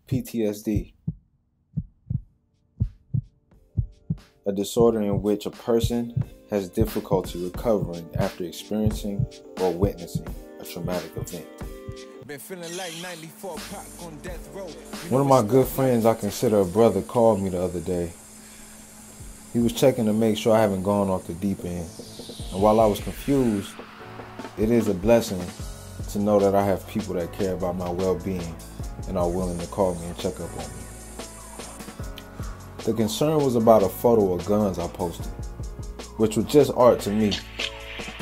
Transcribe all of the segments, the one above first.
PTSD, a disorder in which a person has difficulty recovering after experiencing or witnessing a traumatic event. One of my good friends I consider a brother called me the other day. He was checking to make sure I haven't gone off the deep end. And while I was confused, it is a blessing to know that I have people that care about my well-being and are willing to call me and check up on me. The concern was about a photo of guns I posted, which was just art to me,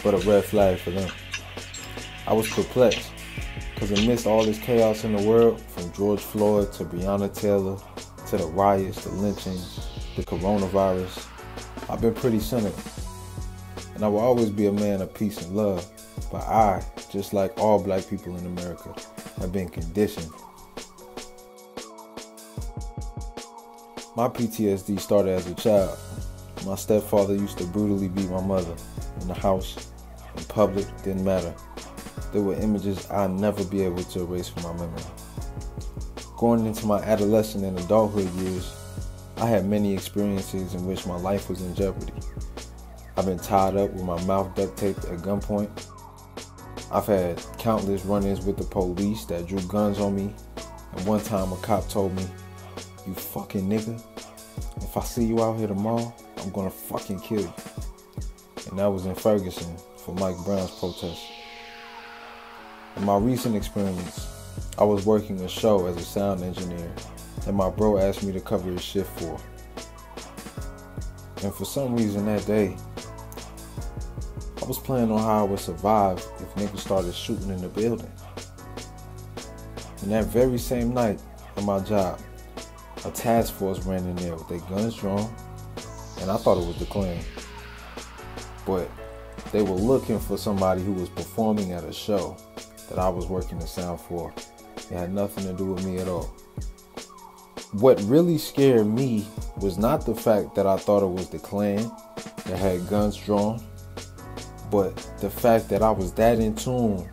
but a red flag for them. I was perplexed, because amidst all this chaos in the world, from George Floyd to Breonna Taylor, to the riots, the lynching, the coronavirus, I've been pretty centered. And I will always be a man of peace and love, but I, just like all black people in America, have been conditioned. My PTSD started as a child. My stepfather used to brutally beat my mother in the house, in public, didn't matter. There were images I'll never be able to erase from my memory. Going into my adolescent and adulthood years, I had many experiences in which my life was in jeopardy. I've been tied up with my mouth duct taped at gunpoint. I've had countless run-ins with the police that drew guns on me. And one time a cop told me, "You fucking nigga, if I see you out here tomorrow, I'm gonna fucking kill you." And that was in Ferguson for Mike Brown's protest. In my recent experience, I was working a show as a sound engineer, and my bro asked me to cover his shift for. And for some reason that day, I was planning on how I would survive if niggas started shooting in the building. And that very same night at my job, a task force ran in there with their guns drawn, and I thought it was the Klan. But they were looking for somebody who was performing at a show that I was working the sound for. It had nothing to do with me at all. What really scared me was not the fact that I thought it was the Klan that had guns drawn, but the fact that I was that in tune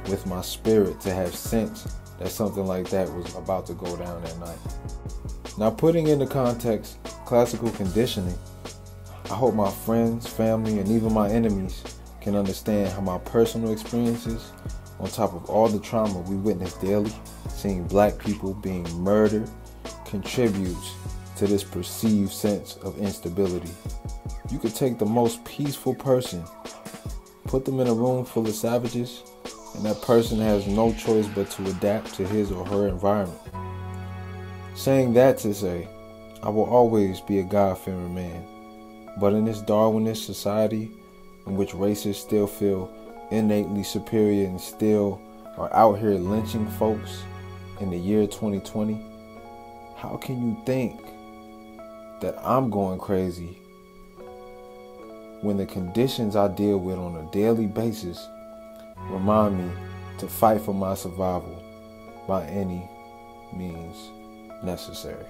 with my spirit to have sense that something like that was about to go down that night. Now, putting into context classical conditioning, I hope my friends, family, and even my enemies can understand how my personal experiences, on top of all the trauma we witness daily, seeing black people being murdered, contributes to this perceived sense of instability. You could take the most peaceful person, put them in a room full of savages, and that person has no choice but to adapt to his or her environment. Saying that to say, I will always be a God-fearing man, but in this Darwinist society in which racists still feel innately superior and still are out here lynching folks in the year 2020, how can you think that I'm going crazy when the conditions I deal with on a daily basis remind me to fight for my survival by any means necessary?